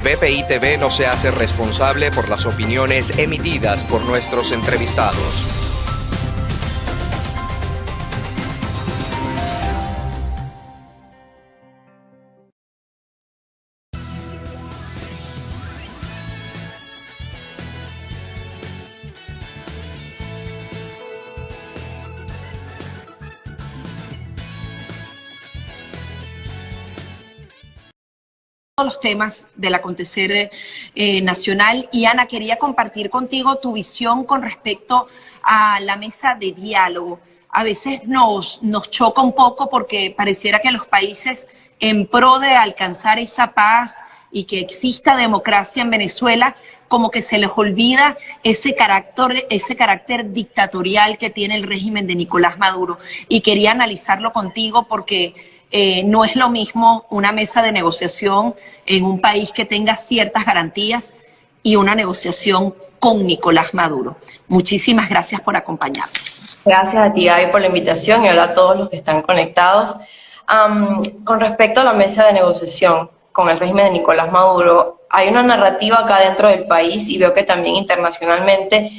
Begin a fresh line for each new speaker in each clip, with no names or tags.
BPI TV no se hace responsable por las opiniones emitidas por nuestros entrevistados.
Los temas del acontecer nacional. Y Ana, quería compartir contigo tu visión con respecto a la mesa de diálogo. A veces nos choca un poco porque pareciera que los países en pro de alcanzar esa paz y que exista democracia en Venezuela, como que se les olvida ese carácter dictatorial que tiene el régimen de Nicolás Maduro. Y quería analizarlo contigo porque no es lo mismo una mesa de negociación en un país que tenga ciertas garantías y una negociación con Nicolás Maduro. Muchísimas gracias por acompañarnos.
Gracias a ti, Gaby, por la invitación y hola a todos los que están conectados. Con respecto a la mesa de negociación con el régimen de Nicolás Maduro, hay una narrativa acá dentro del país y veo que también internacionalmente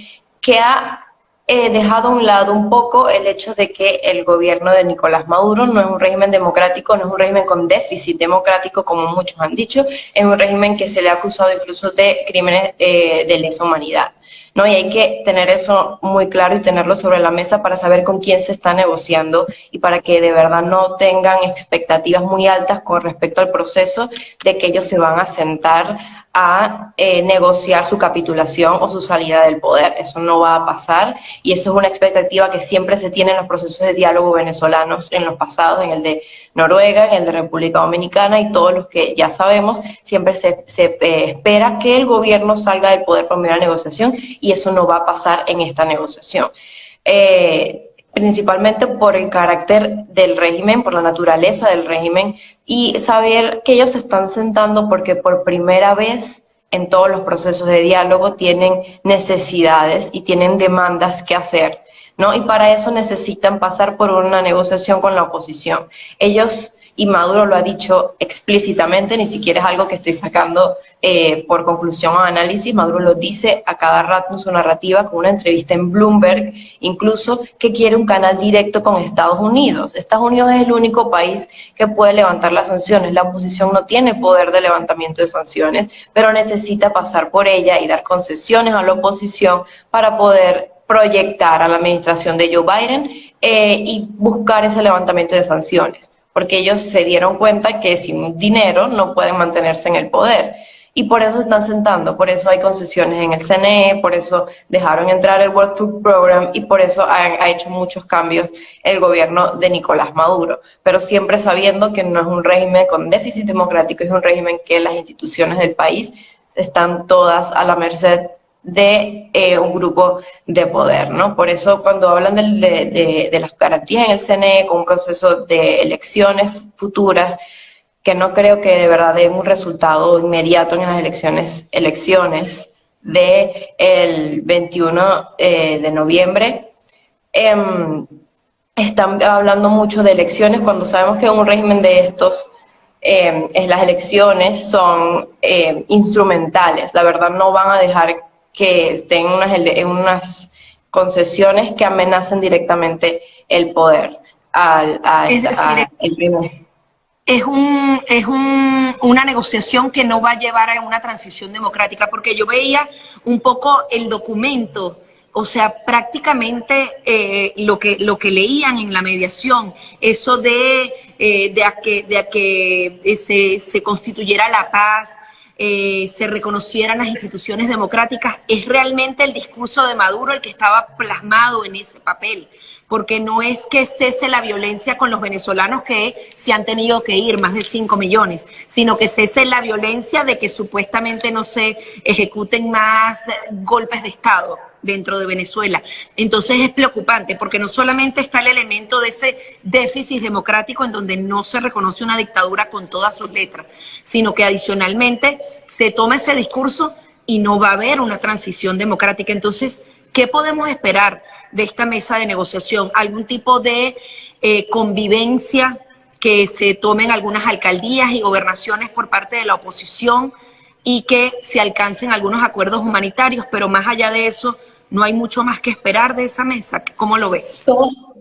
que ha dejado a un lado un poco el hecho de que el gobierno de Nicolás Maduro no es un régimen democrático, no es un régimen con déficit democrático, como muchos han dicho, es un régimen que se le ha acusado incluso de crímenes de lesa humanidad, ¿no? Y hay que tener eso muy claro y tenerlo sobre la mesa para saber con quién se está negociando y para que de verdad no tengan expectativas muy altas con respecto al proceso de que ellos se van a sentar a negociar su capitulación o su salida del poder. Eso no va a pasar y eso es una expectativa que siempre se tiene en los procesos de diálogo venezolanos en los pasados, en el de Noruega, en el de República Dominicana y todos los que ya sabemos, siempre se espera que el gobierno salga del poder por medio de la negociación y eso no va a pasar en esta negociación. Principalmente por el carácter del régimen, por la naturaleza del régimen y saber que ellos se están sentando porque por primera vez en todos los procesos de diálogo tienen necesidades y tienen demandas que hacer, ¿no? Y para eso necesitan pasar por una negociación con la oposición. Ellos, y Maduro lo ha dicho explícitamente, ni siquiera es algo que estoy sacando por conclusión o análisis, Maduro lo dice a cada rato en su narrativa, con una entrevista en Bloomberg, incluso que quiere un canal directo con Estados Unidos. Estados Unidos es el único país que puede levantar las sanciones, la oposición no tiene poder de levantamiento de sanciones, pero necesita pasar por ella y dar concesiones a la oposición para poder proyectar a la administración de Joe Biden y buscar ese levantamiento de sanciones, porque ellos se dieron cuenta que sin dinero no pueden mantenerse en el poder. Y por eso se están sentando, por eso hay concesiones en el CNE, por eso dejaron entrar el World Food Program y por eso ha hecho muchos cambios el gobierno de Nicolás Maduro. Pero siempre sabiendo que no es un régimen con déficit democrático, es un régimen que las instituciones del país están todas a la merced de un grupo de poder, ¿no? Por eso cuando hablan de las garantías en el CNE con un proceso de elecciones futuras, que no creo que de verdad den un resultado inmediato en las elecciones del 21 de noviembre, están hablando mucho de elecciones cuando sabemos que en un régimen de estos las elecciones son instrumentales. La verdad no van a dejar que estén en unas concesiones que amenacen directamente el poder el primer.
Es una negociación que no va a llevar a una transición democrática, porque yo veía un poco el documento, o sea, prácticamente lo que leían en la mediación, eso de que se constituyera la paz, se reconocieran las instituciones democráticas, es realmente el discurso de Maduro el que estaba plasmado en ese papel, porque no es que cese la violencia con los venezolanos que se han tenido que ir, más de 5 millones, sino que cese la violencia de que supuestamente no se ejecuten más golpes de Estado dentro de Venezuela. Entonces es preocupante porque no solamente está el elemento de ese déficit democrático en donde no se reconoce una dictadura con todas sus letras, sino que adicionalmente se toma ese discurso y no va a haber una transición democrática. Entonces, ¿qué podemos esperar de esta mesa de negociación? ¿Algún tipo de convivencia que se tome en algunas alcaldías y gobernaciones por parte de la oposición? y que se alcancen algunos acuerdos humanitarios, pero más allá de eso, no hay mucho más que esperar de esa mesa. ¿Cómo lo ves?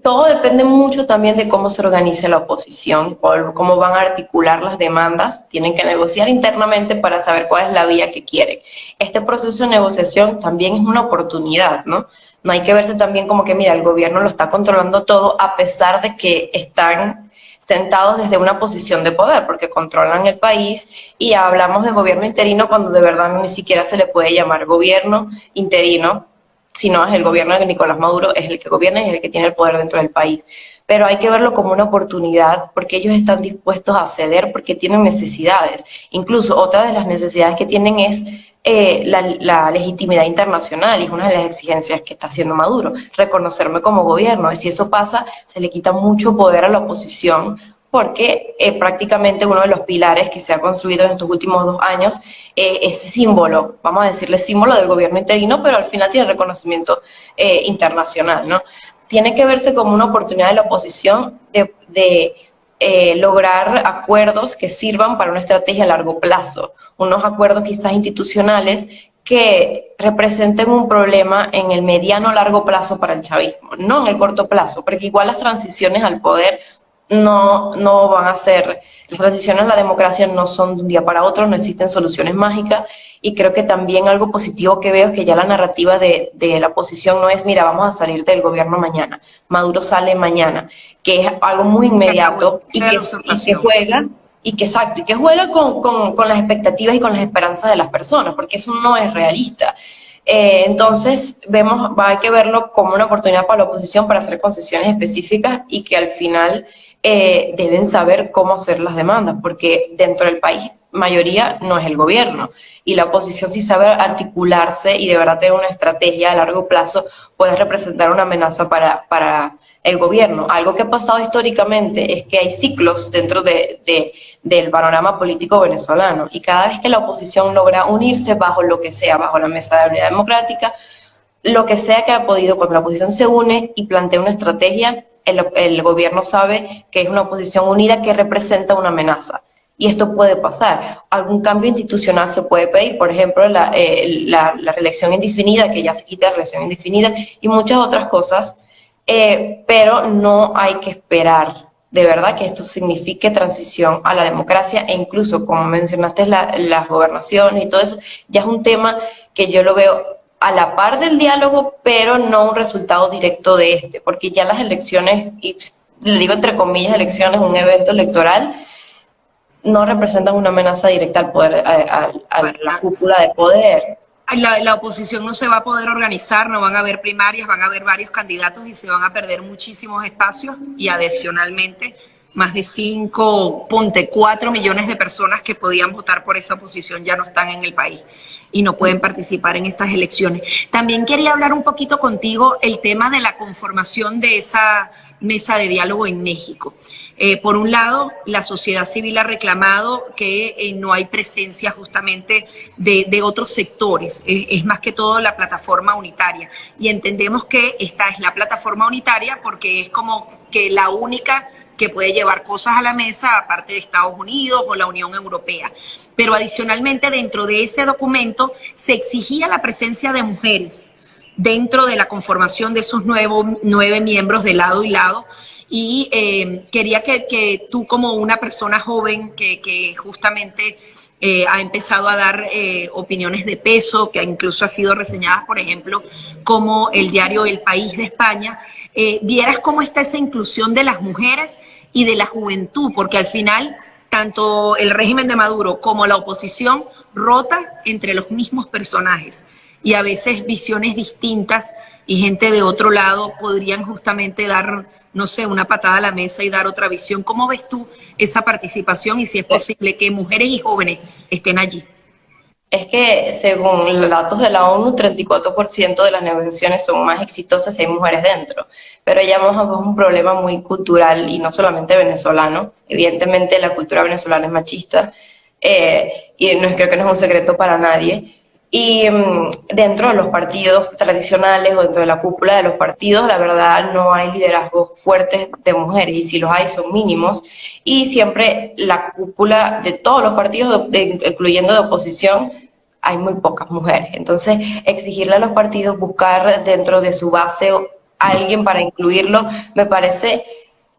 Todo depende mucho también de cómo se organice la oposición, cómo van a articular las demandas. Tienen que negociar internamente para saber cuál es la vía que quieren. Este proceso de negociación también es una oportunidad, ¿no? No hay que verse también como que, mira, el gobierno lo está controlando todo a pesar de que están sentados desde una posición de poder, porque controlan el país, y hablamos de gobierno interino cuando de verdad ni siquiera se le puede llamar gobierno interino, sino es el gobierno de Nicolás Maduro, es el que gobierna y es el que tiene el poder dentro del país. Pero hay que verlo como una oportunidad porque ellos están dispuestos a ceder porque tienen necesidades. Incluso otra de las necesidades que tienen es la legitimidad internacional, y es una de las exigencias que está haciendo Maduro, reconocerme como gobierno. Y si eso pasa, se le quita mucho poder a la oposición, porque prácticamente uno de los pilares que se ha construido en estos últimos 2 años, ese símbolo, vamos a decirle símbolo del gobierno interino, pero al final tiene reconocimiento internacional, ¿no? Tiene que verse como una oportunidad de la oposición de lograr acuerdos que sirvan para una estrategia a largo plazo, unos acuerdos quizás institucionales que representen un problema en el mediano o largo plazo para el chavismo, no en el corto plazo, porque igual las transiciones al poder no van a ser, las transiciones a la democracia no son de un día para otro, no existen soluciones mágicas, y creo que también algo positivo que veo es que ya la narrativa de la oposición no es, mira, vamos a salir del gobierno mañana, Maduro sale mañana, que es algo muy inmediato y que juega, y que juega con las expectativas y con las esperanzas de las personas, porque eso no es realista. Entonces hay que verlo como una oportunidad para la oposición para hacer concesiones específicas, y que al final deben saber cómo hacer las demandas, porque dentro del país mayoría no es el gobierno, y la oposición, si sabe articularse y de verdad tener una estrategia a largo plazo, puede representar una amenaza para el gobierno. Algo que ha pasado históricamente es que hay ciclos dentro del panorama político venezolano, y cada vez que la oposición logra unirse bajo lo que sea, bajo la mesa de unidad democrática, lo que sea que ha podido, cuando la oposición se une y plantea una estrategia, el gobierno sabe que es una oposición unida que representa una amenaza. Y esto puede pasar. Algún cambio institucional se puede pedir, por ejemplo, la reelección indefinida, que ya se quita la reelección indefinida, y muchas otras cosas, pero no hay que esperar de verdad que esto signifique transición a la democracia, e incluso, como mencionaste, las gobernaciones y todo eso, ya es un tema que yo lo veo a la par del diálogo, pero no un resultado directo de este, porque ya las elecciones, y le digo entre comillas elecciones, un evento electoral, no representan una amenaza directa al poder, a la cúpula de poder.
La oposición no se va a poder organizar, no van a haber primarias, van a haber varios candidatos y se van a perder muchísimos espacios, y adicionalmente más de 5.4 millones de personas que podían votar por esa oposición ya no están en el país y no pueden participar en estas elecciones. También quería hablar un poquito contigo el tema de la conformación de esa mesa de diálogo en México. Por un lado, la sociedad civil ha reclamado que no hay presencia justamente de otros sectores, es más que todo la plataforma unitaria, y entendemos que esta es la plataforma unitaria porque es como que la única que puede llevar cosas a la mesa, aparte de Estados Unidos o la Unión Europea. Pero adicionalmente, dentro de ese documento se exigía la presencia de mujeres dentro de la conformación de esos 9 miembros de lado y lado. Y quería que tú, como una persona joven que justamente ha empezado a dar opiniones de peso, que incluso ha sido reseñadas, por ejemplo, como el diario El País de España, vieras cómo está esa inclusión de las mujeres y de la juventud, porque al final tanto el régimen de Maduro como la oposición rota entre los mismos personajes, y a veces visiones distintas y gente de otro lado podrían justamente dar, no sé, una patada a la mesa y dar otra visión. ¿Cómo ves tú esa participación y si es posible que mujeres y jóvenes estén allí?
Es que según los datos de la ONU, 34% de las negociaciones son más exitosas si hay mujeres dentro. Pero ya vamos a un problema muy cultural y no solamente venezolano. Evidentemente la cultura venezolana es machista y creo que no es un secreto para nadie. Y dentro de los partidos tradicionales o dentro de la cúpula de los partidos, la verdad no hay liderazgos fuertes de mujeres, y si los hay son mínimos, y siempre la cúpula de todos los partidos, incluyendo de oposición, hay muy pocas mujeres. Entonces, exigirle a los partidos buscar dentro de su base a alguien para incluirlo, me parece,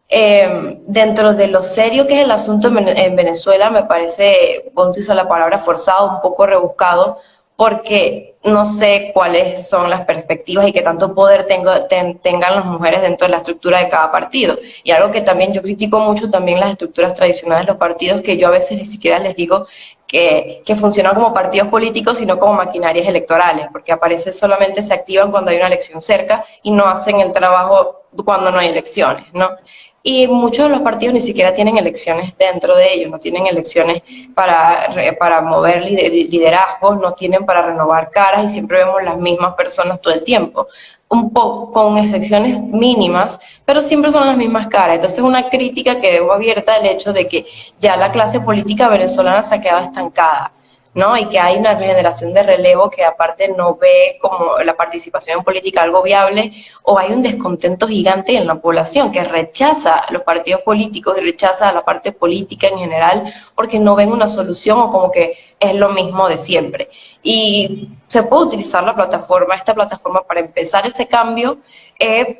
dentro de lo serio que es el asunto en Venezuela, me parece, voy a utilizar la palabra forzado, un poco rebuscado, porque no sé cuáles son las perspectivas y qué tanto poder tengan las mujeres dentro de la estructura de cada partido. Y algo que también yo critico mucho también las estructuras tradicionales de los partidos, que yo a veces ni siquiera les digo que funcionan como partidos políticos, sino como maquinarias electorales, porque solamente se activan cuando hay una elección cerca y no hacen el trabajo cuando no hay elecciones, ¿no? Y muchos de los partidos ni siquiera tienen elecciones dentro de ellos, no tienen elecciones para mover liderazgos, no tienen para renovar caras, y siempre vemos las mismas personas todo el tiempo, un poco con excepciones mínimas, pero siempre son las mismas caras. Entonces, una crítica que dejo abierta el hecho de que ya la clase política venezolana se ha quedado estancada, ¿no? Y que hay una generación de relevo que aparte no ve como la participación en política algo viable, o hay un descontento gigante en la población que rechaza a los partidos políticos y rechaza a la parte política en general porque no ven una solución, o como que es lo mismo de siempre. Y se puede utilizar esta plataforma para empezar ese cambio,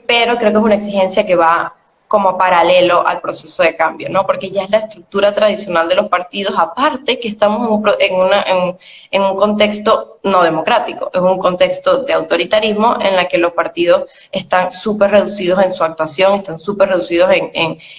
pero creo que es una exigencia que va como paralelo al proceso de cambio, ¿no? Porque ya es la estructura tradicional de los partidos, aparte que estamos en un contexto no democrático, es un contexto de autoritarismo en la que los partidos están súper reducidos en su actuación, están súper reducidos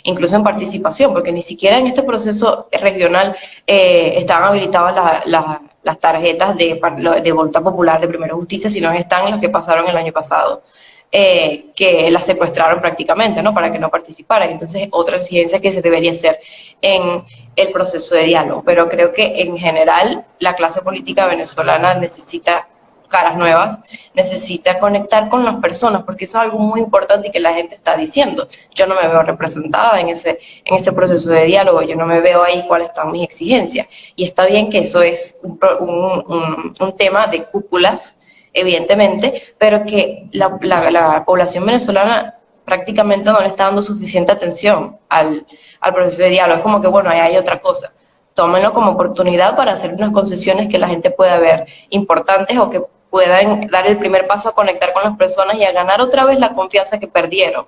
incluso en participación, porque ni siquiera en este proceso regional estaban habilitadas las tarjetas de voluntad popular de Primera Justicia, sino están las que pasaron el año pasado. Que las secuestraron prácticamente, ¿no? Para que no participaran. Entonces, otra exigencia que se debería hacer en el proceso de diálogo. Pero creo que en general la clase política venezolana necesita caras nuevas, necesita conectar con las personas, porque eso es algo muy importante y que la gente está diciendo. Yo no me veo representada en ese proceso de diálogo, yo no me veo ahí cuáles están mis exigencias. Y está bien que eso es un tema de cúpulas, evidentemente, pero que la población venezolana prácticamente no le está dando suficiente atención al proceso de diálogo. Es como que, bueno, ahí hay otra cosa. Tómenlo como oportunidad para hacer unas concesiones que la gente pueda ver importantes, o que puedan dar el primer paso a conectar con las personas y a ganar otra vez la confianza que perdieron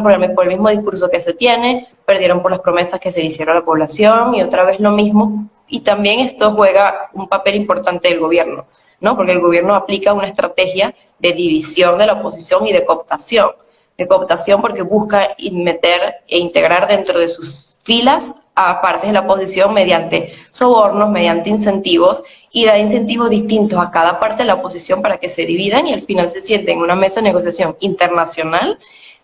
por el mismo discurso que se tiene, perdieron por las promesas que se hicieron a la población, y otra vez lo mismo. Y también esto juega un papel importante del gobierno, ¿no? Porque el gobierno aplica una estrategia de división de la oposición y de cooptación porque busca meter e integrar dentro de sus filas a partes de la oposición mediante sobornos, mediante incentivos, y da incentivos distintos a cada parte de la oposición para que se dividan y al final se sienten en una mesa de negociación internacional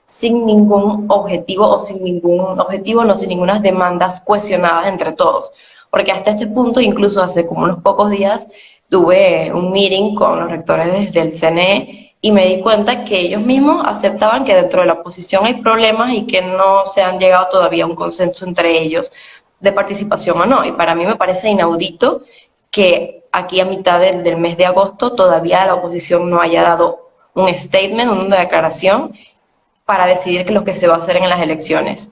sin ningún objetivo, sin ninguna demandas cohesionadas entre todos. Porque hasta este punto, incluso hace como unos pocos días, tuve un meeting con los rectores del CNE y me di cuenta que ellos mismos aceptaban que dentro de la oposición hay problemas y que no se han llegado todavía a un consenso entre ellos de participación o no. Y para mí me parece inaudito que aquí a mitad del mes de agosto todavía la oposición no haya dado un statement, una declaración para decidir qué es lo que se va a hacer en las elecciones.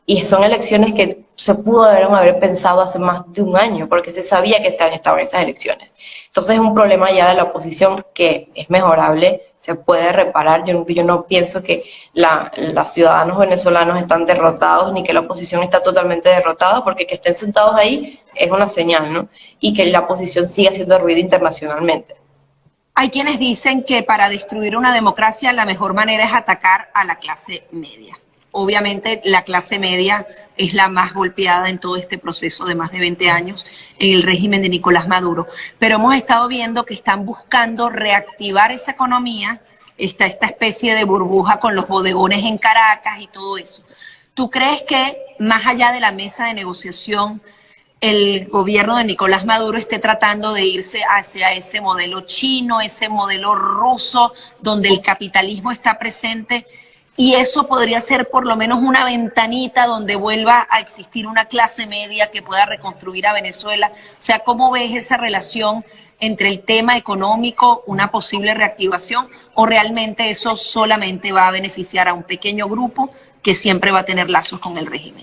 Y son elecciones que se pudo haber pensado hace más de un año, porque se sabía que este año estaban esas elecciones. Entonces es un problema ya de la oposición que es mejorable, se puede reparar. Yo no pienso que los ciudadanos venezolanos están derrotados, ni que la oposición está totalmente derrotada, porque que estén sentados ahí es una señal, ¿no? Y que la oposición siga haciendo ruido internacionalmente.
Hay quienes dicen que para destruir una democracia la mejor manera es atacar a la clase media. Obviamente la clase media es la más golpeada en todo este proceso de más de 20 años en el régimen de Nicolás Maduro. Pero hemos estado viendo que están buscando reactivar esa economía, esta especie de burbuja con los bodegones en Caracas y todo eso. ¿Tú crees que más allá de la mesa de negociación, el gobierno de Nicolás Maduro esté tratando de irse hacia ese modelo chino, ese modelo ruso, donde el capitalismo está presente y eso podría ser por lo menos una ventanita donde vuelva a existir una clase media que pueda reconstruir a Venezuela. O sea, ¿cómo ves esa relación entre el tema económico, una posible reactivación, o realmente eso solamente va a beneficiar a un pequeño grupo que siempre va a tener lazos con el régimen?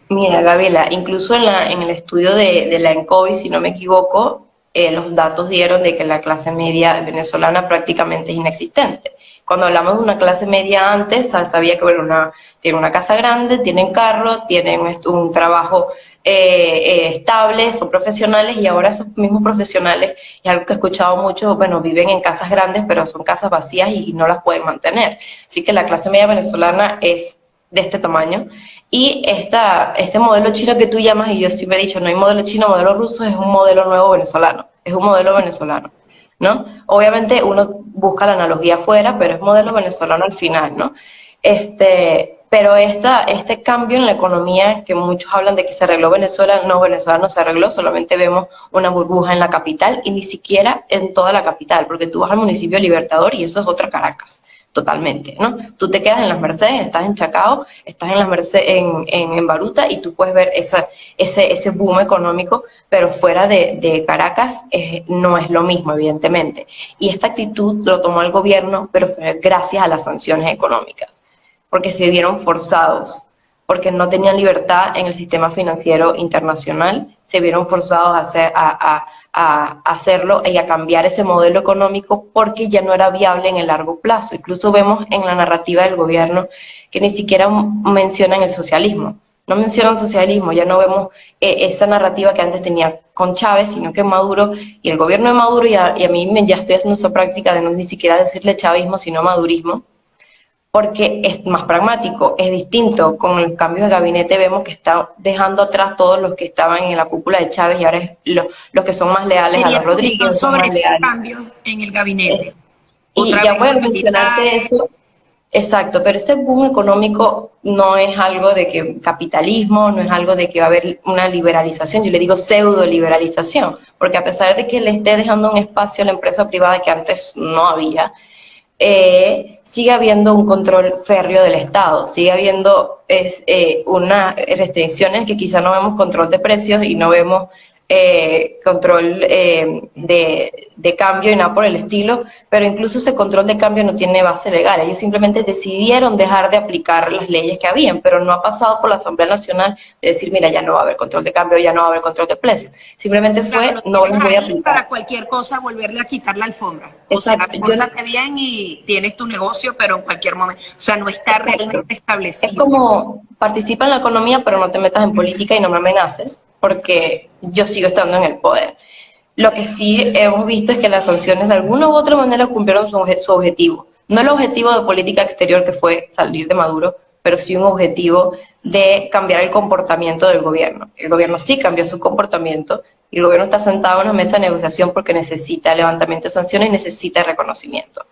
Mira, Gabriela, incluso en el estudio de la ENCOVI, si no me equivoco, los datos dieron de que la clase media venezolana prácticamente es inexistente. Cuando hablamos de una clase media antes, sabía que bueno, tienen una casa grande, tienen carro, tienen un trabajo estable, son profesionales, y ahora esos mismos profesionales, es algo que he escuchado mucho, bueno, viven en casas grandes, pero son casas vacías y no las pueden mantener. Así que la clase media venezolana es de este tamaño. Y este modelo chino que tú llamas, y yo siempre he dicho, no hay modelo chino, modelo ruso, es un modelo nuevo venezolano, es un modelo venezolano, ¿no? Obviamente uno busca la analogía afuera, pero es modelo venezolano al final, ¿no? Pero este cambio en la economía, que muchos hablan de que se arregló Venezuela no se arregló, solamente vemos una burbuja en la capital, y ni siquiera en toda la capital, porque tú vas al municipio Libertador y eso es otra Caracas. Totalmente, ¿no? Tú te quedas en Las Mercedes, estás en Chacao, estás en Las Mercedes, en Baruta, y tú puedes ver ese boom económico, pero fuera de Caracas no es lo mismo, evidentemente. Y esta actitud lo tomó el gobierno, pero fue gracias a las sanciones económicas, porque se vieron forzados, porque no tenían libertad en el sistema financiero internacional, se vieron forzados a hacerlo y a cambiar ese modelo económico porque ya no era viable en el largo plazo. Incluso vemos en la narrativa del gobierno que ni siquiera mencionan el socialismo. No mencionan socialismo, ya no vemos esa narrativa que antes tenía con Chávez, sino que Maduro y el gobierno de Maduro, y a mí ya estoy haciendo esa práctica de no ni siquiera decirle chavismo, sino madurismo, porque es más pragmático, es distinto. Con el cambio de gabinete vemos que está dejando atrás todos los que estaban en la cúpula de Chávez, y ahora es los que son más leales a los Rodríguez.
Sobre este cambio en el gabinete.
Y ya voy a mencionarte eso. Exacto, pero este boom económico no es algo de que capitalismo, no es algo de que va a haber una liberalización, yo le digo pseudo liberalización, porque a pesar de que le esté dejando un espacio a la empresa privada que antes no había, sigue habiendo un control férreo del Estado, sigue habiendo unas restricciones que quizá no vemos control de precios y no vemos control de cambio y nada por el estilo, pero incluso ese control de cambio no tiene base legal. Ellos simplemente decidieron dejar de aplicar las leyes que habían, pero no ha pasado por la Asamblea Nacional de decir, mira, ya no va a haber control de cambio, ya no va a haber control de precios. Simplemente fue, no los voy a aplicar.
Para cualquier cosa volverle a quitar la alfombra. Exacto. O sea, pórtate bien y tienes tu negocio, pero en cualquier momento. O sea, no está realmente establecido.
Es como, participa en la economía, pero no te metas en política y no me amenaces, porque yo sigo estando en el poder. Lo que sí hemos visto es que las sanciones de alguna u otra manera cumplieron su objetivo. No el objetivo de política exterior, que fue salir de Maduro, pero sí un objetivo de cambiar el comportamiento del gobierno. El gobierno sí cambió su comportamiento, y el gobierno está sentado en una mesa de negociación porque necesita el levantamiento de sanciones y necesita reconocimiento.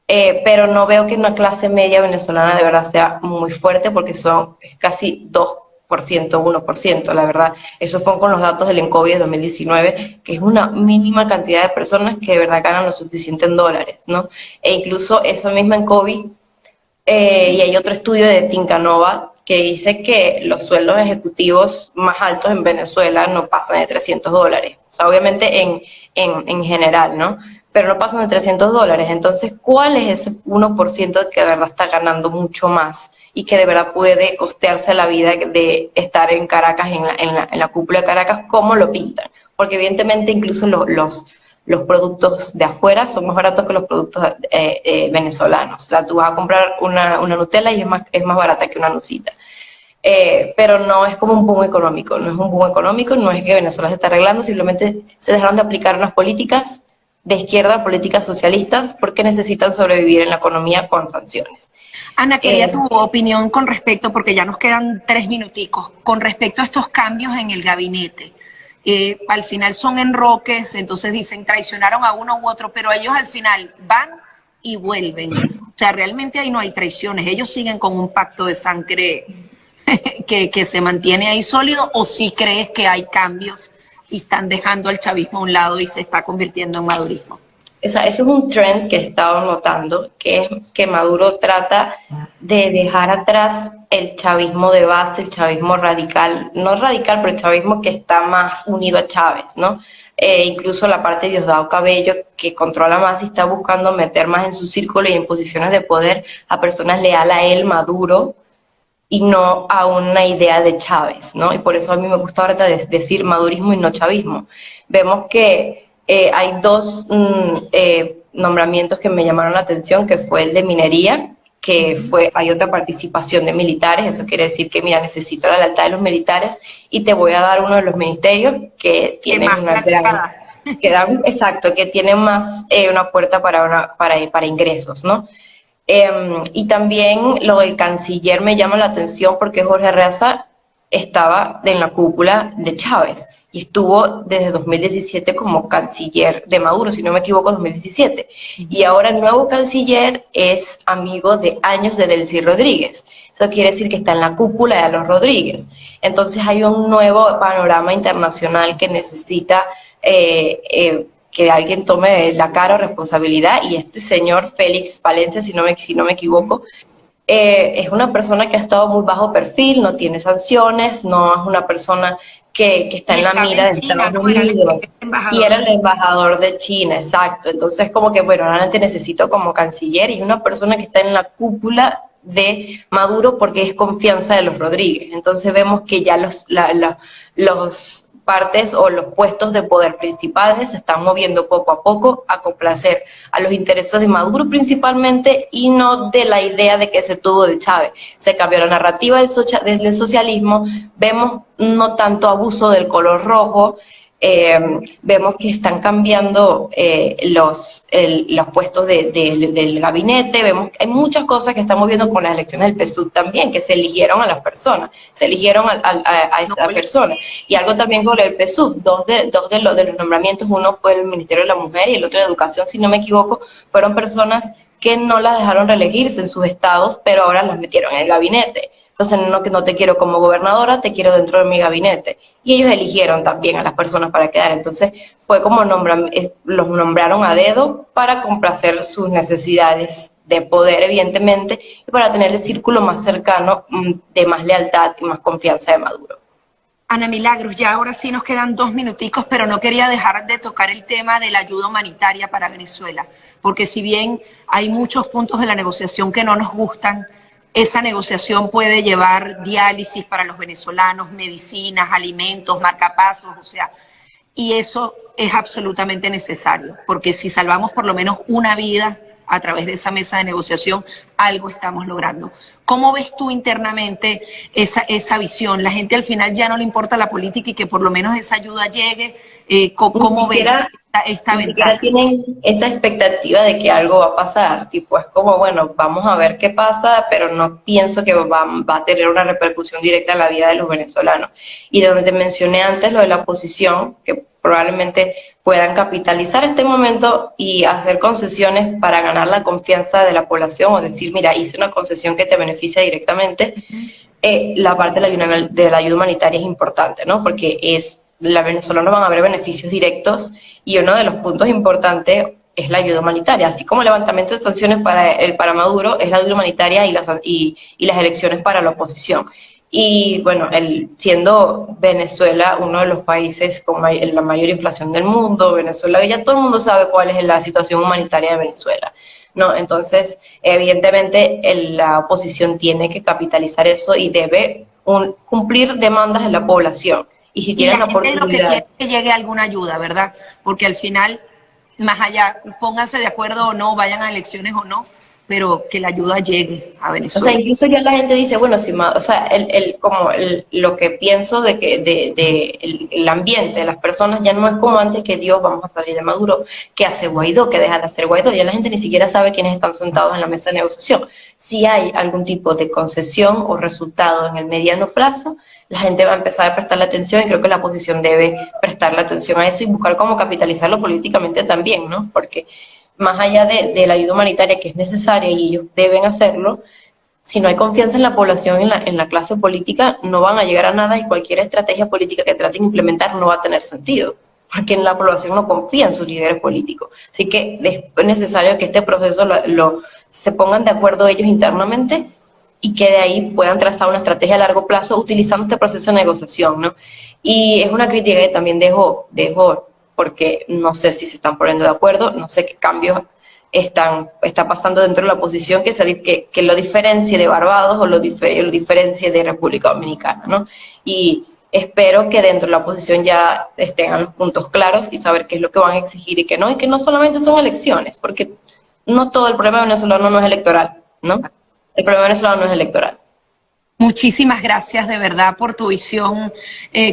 Pero no veo que una clase media venezolana de verdad sea muy fuerte, porque son casi 2%, 1%, la verdad. Eso fue con los datos del ENCOVI de 2019, que es una mínima cantidad de personas que de verdad ganan lo suficiente en dólares, ¿no? E incluso esa misma ENCOVI, y hay otro estudio de Tincanova que dice que los sueldos ejecutivos más altos en Venezuela no pasan de $300. O sea, obviamente en general, ¿no? Pero no pasan de $300. Entonces, ¿cuál es ese 1% que de verdad está ganando mucho más y que de verdad puede costearse la vida de estar en Caracas, en la cúpula de Caracas, como lo pintan? Porque evidentemente incluso los productos de afuera son más baratos que los productos venezolanos. O sea, tú vas a comprar una Nutella y es más barata que una nucita. Pero no es como un boom económico, no es un boom económico, no es que Venezuela se está arreglando, simplemente se dejaron de aplicar unas políticas de izquierda, políticas socialistas, porque necesitan sobrevivir en la economía con sanciones.
Ana, quería tu opinión con respecto, porque ya nos quedan 3 minuticos, con respecto a estos cambios en el gabinete. Al final son enroques, entonces dicen traicionaron a uno u otro, pero ellos al final van y vuelven. O sea, realmente ahí no hay traiciones, ellos siguen con un pacto de sangre que se mantiene ahí sólido, o si crees que hay cambios y están dejando al chavismo a un lado y se está convirtiendo en madurismo.
o sea, eso es un trend que he estado notando, que es que Maduro trata de dejar atrás el chavismo de base, el chavismo radical, no radical, pero el chavismo que está más unido a Chávez, ¿no? Incluso la parte de Diosdado Cabello, que controla más y está buscando meter más en su círculo y en posiciones de poder a personas leales a él, Maduro, y no a una idea de Chávez, ¿no? Y por eso a mí me gusta ahora decir madurismo y no chavismo. Vemos que hay dos nombramientos que me llamaron la atención, que fue el de minería, que hay otra participación de militares. Eso quiere decir que, mira, necesito la lealtad de los militares y te voy a dar uno de los ministerios que tienen una gran... exacto, que tienen más una puerta para ingresos, ¿no? Y también lo del canciller me llama la atención porque Jorge Arreaza estaba en la cúpula de Chávez y estuvo desde 2017 como canciller de Maduro, si no me equivoco, 2017. Y ahora el nuevo canciller es amigo de años de Delcy Rodríguez. Eso quiere decir que está en la cúpula de los Rodríguez. Entonces hay un nuevo panorama internacional que necesita que alguien tome la cara o responsabilidad, y este señor Félix Palencia, si no me equivoco, es una persona que ha estado muy bajo perfil, no tiene sanciones, no es una persona que está en la mira de Estados Unidos, y era el embajador de China, exacto. Entonces, como que, bueno, realmente necesito como canciller, y es una persona que está en la cúpula de Maduro porque es confianza de los Rodríguez. Entonces vemos que ya los partes o los puestos de poder principales se están moviendo poco a poco a complacer a los intereses de Maduro principalmente, y no de la idea de que se tuvo de Chávez. Se cambió la narrativa del socialismo, vemos no tanto abuso del color rojo, vemos que están cambiando los puestos del gabinete, vemos que hay muchas cosas que están moviendo con las elecciones del PSUV también, que se eligieron a las personas, se eligieron a esta persona. Y algo también con el PSUV, dos de los nombramientos, uno fue el Ministerio de la Mujer y el otro de Educación, si no me equivoco, fueron personas que no las dejaron reelegirse en sus estados, pero ahora las metieron en el gabinete. Entonces, no te quiero como gobernadora, te quiero dentro de mi gabinete. Y ellos eligieron también a las personas para quedar. Entonces, fue como los nombraron a dedo para complacer sus necesidades de poder, evidentemente, y para tener el círculo más cercano de más lealtad y más confianza de Maduro.
Ana Milagros, ya ahora sí nos quedan 2 minuticos, pero no quería dejar de tocar el tema de la ayuda humanitaria para Venezuela, porque si bien hay muchos puntos de la negociación que no nos gustan, esa negociación puede llevar diálisis para los venezolanos, medicinas, alimentos, marcapasos, o sea, y eso es absolutamente necesario, porque si salvamos por lo menos una vida a través de esa mesa de negociación, algo estamos logrando. ¿Cómo ves tú internamente esa visión? La gente al final ya no le importa la política y que por lo menos esa ayuda llegue. ¿Cómo ves esta
ventaja? Ni siquiera tienen esa expectativa de que algo va a pasar. Tipo, es como, bueno, vamos a ver qué pasa, pero no pienso que va a tener una repercusión directa en la vida de los venezolanos. Y donde te mencioné antes lo de la oposición, que probablemente puedan capitalizar este momento y hacer concesiones para ganar la confianza de la población, o decir, mira, hice una concesión que te beneficia directamente. La parte de la ayuda humanitaria es importante, ¿no? Porque los venezolanos van a ver beneficios directos, y uno de los puntos importantes es la ayuda humanitaria. Así como el levantamiento de sanciones para Maduro, es la ayuda humanitaria y las elecciones para la oposición. Y bueno, siendo Venezuela uno de los países con la mayor inflación del mundo, Venezuela, ya todo el mundo sabe cuál es la situación humanitaria de Venezuela, ¿no? Entonces, evidentemente, la oposición tiene que capitalizar eso y debe cumplir demandas de la población. Y si tienen la oportunidad...
lo que quiere que llegue alguna ayuda, ¿verdad? Porque al final, más allá, pónganse de acuerdo o no, vayan a elecciones o no, pero que la ayuda llegue a Venezuela.
O sea, incluso ya la gente dice, bueno, o sea, lo que pienso de que el ambiente de las personas ya no es como antes, que Dios, vamos a salir de Maduro, que hace Guaidó, que deja de hacer Guaidó. Ya la gente ni siquiera sabe quiénes están sentados en la mesa de negociación. Si hay algún tipo de concesión o resultado en el mediano plazo, la gente va a empezar a prestarle atención, y creo que la oposición debe prestarle atención a eso y buscar cómo capitalizarlo políticamente también, ¿no? Porque más allá de la ayuda humanitaria, que es necesaria y ellos deben hacerlo, si no hay confianza en la población, en la clase política, no van a llegar a nada, y cualquier estrategia política que traten de implementar no va a tener sentido. porque la población no confía en sus líderes políticos. Así que es necesario que este proceso se pongan de acuerdo ellos internamente y que de ahí puedan trazar una estrategia a largo plazo utilizando este proceso de negociación, ¿no? Y es una crítica que también dejo porque no sé si se están poniendo de acuerdo, no sé qué cambios está pasando dentro de la oposición que lo diferencie de Barbados o lo diferencie de República Dominicana, ¿no? Y espero que dentro de la oposición ya estén los puntos claros y saber qué es lo que van a exigir y que no solamente son elecciones, porque no todo el problema venezolano no es electoral, ¿no? El problema venezolano no es electoral.
Muchísimas gracias de verdad por tu visión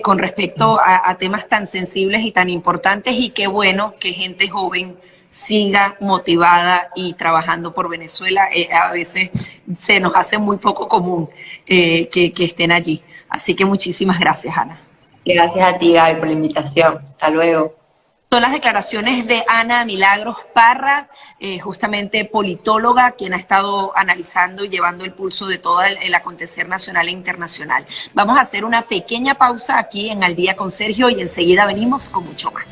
con respecto a temas tan sensibles y tan importantes, y qué bueno que gente joven siga motivada y trabajando por Venezuela. A veces se nos hace muy poco común que estén allí. Así que muchísimas gracias, Ana.
Gracias a ti, Gaby, por la invitación. Hasta luego.
Son las declaraciones de Ana Milagros Parra, justamente politóloga, quien ha estado analizando y llevando el pulso de todo el acontecer nacional e internacional. Vamos a hacer una pequeña pausa aquí en Al Día con Sergio y enseguida venimos con mucho más.